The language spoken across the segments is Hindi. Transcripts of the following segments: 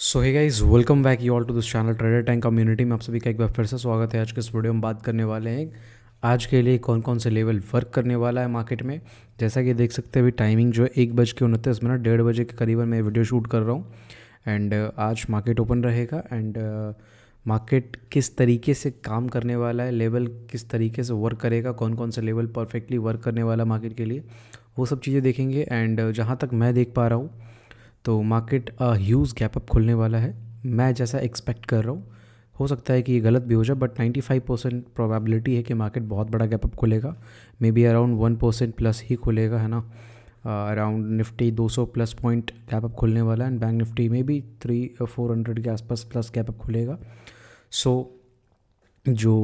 So hey guys, welcome back you all to this channel trader time community में आप सभी का एक बार फिर से स्वागत है। आज के इस वीडियो में बात करने वाले हैं आज के लिए कौन कौन से लेवल वर्क करने वाला है मार्केट में। जैसा कि देख सकते हैं अभी टाइमिंग जो है 1:29 1:30 के करीबन मैं वीडियो शूट कर रहा हूँ। एंड आज मार्केट ओपन रहेगा एंड मार्केट किस तरीके से काम करने वाला है, लेवल किस तरीके से वर्क करेगा, कौन कौन से लेवल परफेक्टली वर्क करने वाला मार्केट के लिए, वो सब चीज़ें देखेंगे। एंड जहाँ तक मैं देख पा रहा हूँ तो मार्केट ह्यूज गैप अप खुलने वाला है। मैं जैसा एक्सपेक्ट कर रहा हूँ, हो सकता है कि ये गलत भी हो जाए, बट 95% प्रोबेबिलिटी है कि मार्केट बहुत बड़ा गैप अप खुलेगा। मे बी अराउंड 1% प्लस ही खुलेगा, है ना। Around Nifty 200 plus point gap up खुलने वाला है एंड बैंक निफ्टी में भी 300-400 के आसपास प्लस गैप अप खुलेगा। सो जो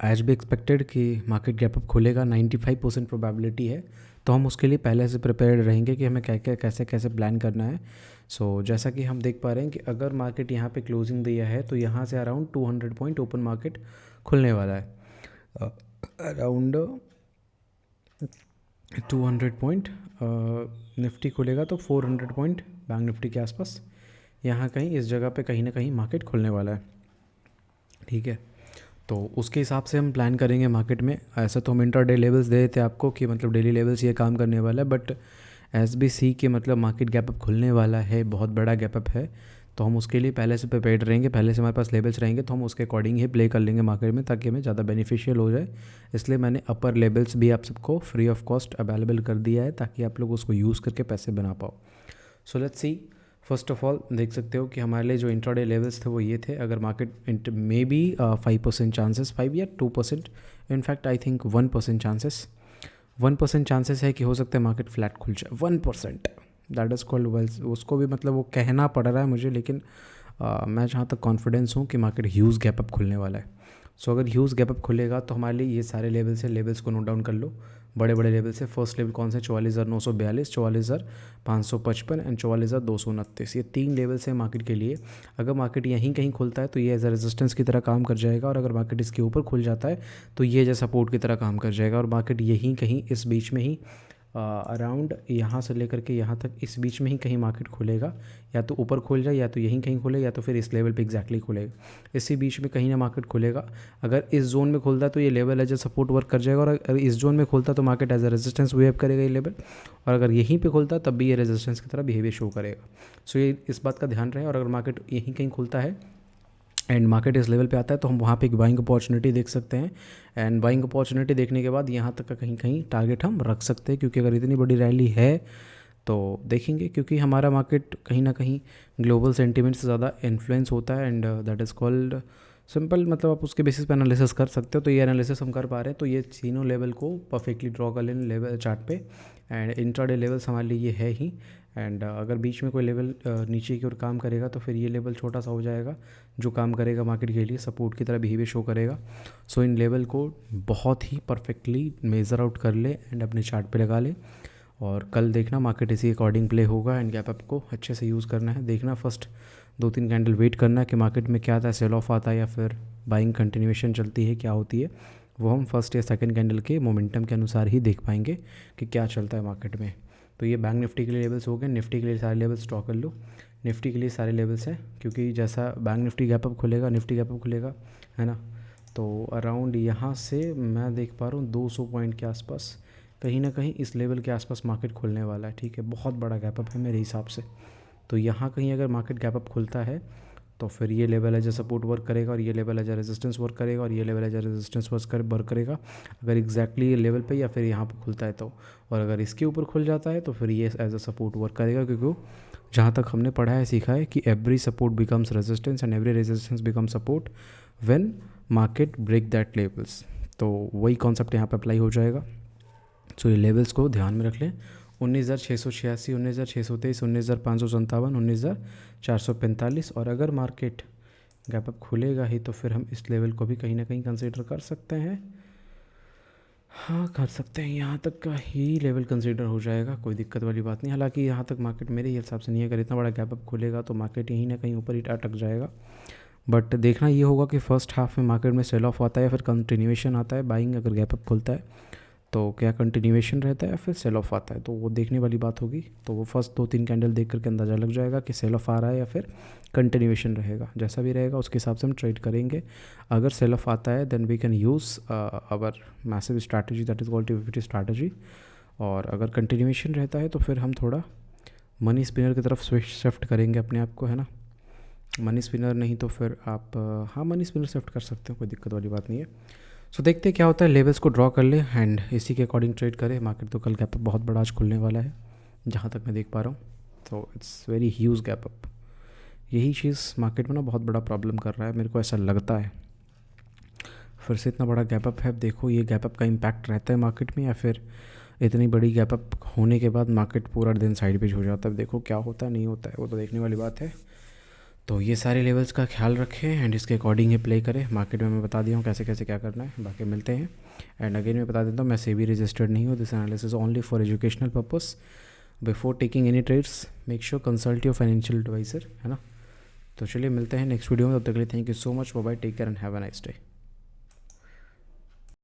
एज भी एक्सपेक्टेड कि मार्केट गैप अप खुलेगा 95% प्रोबेबिलिटी है, तो हम उसके लिए पहले से प्रिपेयर्ड रहेंगे कि हमें क्या क्या कैसे कैसे प्लान करना है। सो जैसा कि हम देख पा रहे हैं कि अगर मार्केट यहाँ पे क्लोजिंग दिया है तो यहाँ से अराउंड 200 पॉइंट ओपन मार्केट खुलने वाला है। अराउंड 200 पॉइंट निफ्टी खुलेगा तो 400 पॉइंट बैंक निफ्टी के आसपास यहाँ कहीं इस जगह पे कहीं ना कहीं मार्केट खुलने वाला है। ठीक है, तो उसके हिसाब से हम प्लान करेंगे मार्केट में। ऐसा तो हम इंट्राडे लेवल्स दे देते आपको कि मतलब डेली लेवल्स ये काम करने वाला है, बट एस बी सी के मतलब मार्केट गैप अप खुलने वाला है, बहुत बड़ा गैप अप है, तो हम उसके लिए पहले से प्रिपेयर्ड रहेंगे। पहले से हमारे पास लेवल्स रहेंगे तो हम उसके अकॉर्डिंग ही प्ले कर लेंगे मार्केट में, ताकि हमें ज़्यादा बेनिफिशियल हो जाए। इसलिए मैंने अपर लेवल्स भी आप सबको फ्री ऑफ कॉस्ट अवेलेबल कर दिया है, ताकि आप लोग उसको यूज़ करके पैसे बना पाओ। So let's see. First of all देख सकते हो कि हमारे लिए जो इंट्राडे लेवल्स थे वो ये थे। अगर मार्केट मे बी 5% चांसेस, 5 या 2%, in fact I think 1% chances, 1% chances है कि हो सकता है मार्केट फ्लैट खुल जाए। 1% दैट इज़ कॉल्ड वेल्स। उसको भी मतलब वो कहना पड़ रहा है मुझे, लेकिन मैं जहाँ तक कॉन्फिडेंस हूँ कि मार्केट ह्यूज गैप अप खुलने वाला है। सो अगर ह्यूज गैप अप खुलेगा तो हमारे लिए ये सारे लेवल्स है, लेवल्स को नोट डाउन कर लो। बड़े बड़े लेवल से फर्स्ट लेवल कौन से 44,942, 44,555 एंड 44,229, ये 3 लेवल्स हैं मार्केट के लिए। अगर मार्केट यहीं कहीं खुलता है तो ये एज अ रेजिस्टेंस की तरह काम कर जाएगा, और अगर मार्केट इसके ऊपर खुल जाता है तो ये एज अ सपोर्ट की तरह काम कर जाएगा। और मार्केट यहीं कहीं इस बीच में ही अराउंड यहाँ से लेकर के यहाँ तक इस बीच में ही कहीं मार्केट खुलेगा। या तो ऊपर खुल जाए, या तो यहीं कहीं खुले, या तो फिर इस लेवल पे एग्जैक्टली खुलेगा। इसी बीच में कहीं ना मार्केट खुलेगा। अगर इस जोन में खुलता है तो ये level as a support work कर जाएगा, और अगर इस जोन में खुलता तो market as a resistance behave करेगा ये लेवल। और अगर यहीं पे खुलता तब भी ये रेजिस्टेंस की तरह बिहेवियर शो करेगा। सो ये इस बात का ध्यान रहे। और अगर मार्केट यहीं कहीं खुलता है एंड मार्केट इस लेवल पे आता है तो हम वहाँ पे एक बाइंग अपॉर्चुनिटी देख सकते हैं। एंड बाइंग अपॉर्चुनिटी देखने के बाद यहाँ तक का कहीं कहीं टारगेट हम रख सकते हैं, क्योंकि अगर इतनी बड़ी रैली है तो देखेंगे। क्योंकि हमारा मार्केट कहीं ना कहीं ग्लोबल सेंटीमेंट से ज़्यादा इन्फ्लुएंस होता है, and that is called simple, मतलब आप उसके बेसिस पे एनालिसिस कर सकते हो। तो ये एनालिसिस हम कर पा रहे हैं, तो ये तीनों लेवल को परफेक्टली ड्रॉ कर लें लेवल चार्ट पे। एंड इंट्राडे लेवल्स हमारे लिए ये है ही। एंड अगर बीच में कोई लेवल नीचे की ओर काम करेगा तो फिर ये लेवल छोटा सा हो जाएगा, जो काम करेगा मार्केट के लिए सपोर्ट की तरह बिहेवियर शो करेगा। सो इन लेवल को बहुत ही परफेक्टली मेज़र आउट कर ले एंड अपने चार्ट पे लगा ले, और कल देखना मार्केट इसी अकॉर्डिंग प्ले होगा। एंड गैप अप को अच्छे से यूज़ करना है। देखना फर्स्ट 2-3 कैंडल वेट करना है कि मार्केट में क्या आता है, सेल ऑफ आता है या फिर बाइंग कंटिन्यूएशन चलती है, क्या होती है। वो हम फर्स्ट या सेकंड कैंडल के मोमेंटम के अनुसार ही देख पाएंगे कि क्या चलता है मार्केट में। तो ये बैंक निफ्टी के लिए लेवल्स हो गए। निफ्टी के लिए सारे लेवल्स ड्रॉ कर लो। निफ्टी के लिए सारे लेवल्स हैं, क्योंकि जैसा बैंक निफ्टी गैप अप खुलेगा, निफ्टी गैप अप खुलेगा, है ना। तो अराउंड यहाँ से मैं देख पा रहा हूँ 200 पॉइंट के आसपास कहीं ना कहीं इस लेवल के आसपास मार्केट खुलने वाला है। ठीक है, बहुत बड़ा गैप अप है मेरे हिसाब से। तो यहाँ कहीं अगर मार्केट गैप अप खुलता है तो फिर ये level as a support work करेगा, और ये level as a resistance work करेगा, और ये level as a resistance work करेगा अगर एग्जैक्टली ये लेवल पे या फिर यहाँ पर खुलता है तो। और अगर इसके ऊपर खुल जाता है तो फिर ये एज ए सपोर्ट वर्क करेगा, क्योंकि जहाँ तक हमने पढ़ा है सीखा है कि every support becomes resistance and every resistance become support when market break that levels. तो वही कॉन्सेप्ट यहाँ पर अप्लाई हो जाएगा। सो ये लेवल्स को ध्यान में रख लें। 19,686, 19,623, 19,557, 19,445। और अगर मार्केट गैप अप खुलेगा ही तो फिर हम इस लेवल को भी कहीं ना कहीं कंसीडर कर सकते हैं। हाँ, कर सकते हैं। यहाँ तक का ही लेवल कंसीडर हो जाएगा, कोई दिक्कत वाली बात नहीं। हालांकि यहाँ तक मार्केट मेरे हिसाब से नहीं है। अगर इतना बड़ा गैप अप खुलेगा तो मार्केट यहीं ना कहीं ऊपर ही अटक जाएगा। बट देखना ये होगा कि फर्स्ट हाफ में मार्केट में सेल ऑफ आता है या फिर कंटिन्यूएशन आता है बाइंग, अगर गैप अप खुलता है तो क्या कंटिन्यूएशन रहता है या फिर सेल ऑफ आता है, तो वो देखने वाली बात होगी। तो वो फर्स्ट 2-3 कैंडल देख करके अंदाज़ा लग जाएगा कि सेल ऑफ आ रहा है या फिर कंटिन्यूएशन रहेगा। जैसा भी रहेगा उसके हिसाब से हम ट्रेड करेंगे। अगर सेल ऑफ आता है then we can use our massive strategy, that is called TVPT strategy. और अगर कंटिन्यूएशन रहता है तो फिर हम थोड़ा मनी स्पिनर की तरफ स्विच शिफ्ट करेंगे अपने आप को, है ना। मनी स्पिनर नहीं तो फिर आप हाँ मनी स्पिनर शिफ्ट कर सकते हो, कोई दिक्कत वाली बात नहीं है। सो देखते हैं क्या होता है, लेवल्स को ड्रॉ कर ले एंड इसी के अकॉर्डिंग ट्रेड करें। मार्केट तो कल गैप अप बहुत बड़ा आज खुलने वाला है जहाँ तक मैं देख पा रहा हूँ। तो it's very huge gap up. यही चीज़ मार्केट में ना बहुत बड़ा प्रॉब्लम कर रहा है, मेरे को ऐसा लगता है। फिर से इतना बड़ा गैप अप है, अब देखो ये गैप अप का इम्पैक्ट रहता है मार्केट में या फिर इतनी बड़ी गैप अप होने के बाद मार्केट पूरा दिन साइड पेज हो जाता है। देखो क्या होता है नहीं होता है वो तो देखने वाली बात है। तो ये सारे लेवल्स का ख्याल रखें एंड इसके अकॉर्डिंग ही प्ले करें। मार्केट में मैं बता दिया हूँ कैसे कैसे क्या करना है, बाकी मिलते हैं। एंड अगेन मैं बता देता हूँ मैं सेबी रजिस्टर्ड नहीं हूँ। This analysis only for educational purpose. Before taking any trades make sure consult your financial advisor, है ना। तो चलिए मिलते हैं नेक्स्ट वीडियो में, तब तक के लिए thank you so much, bye bye, take care and have a nice day.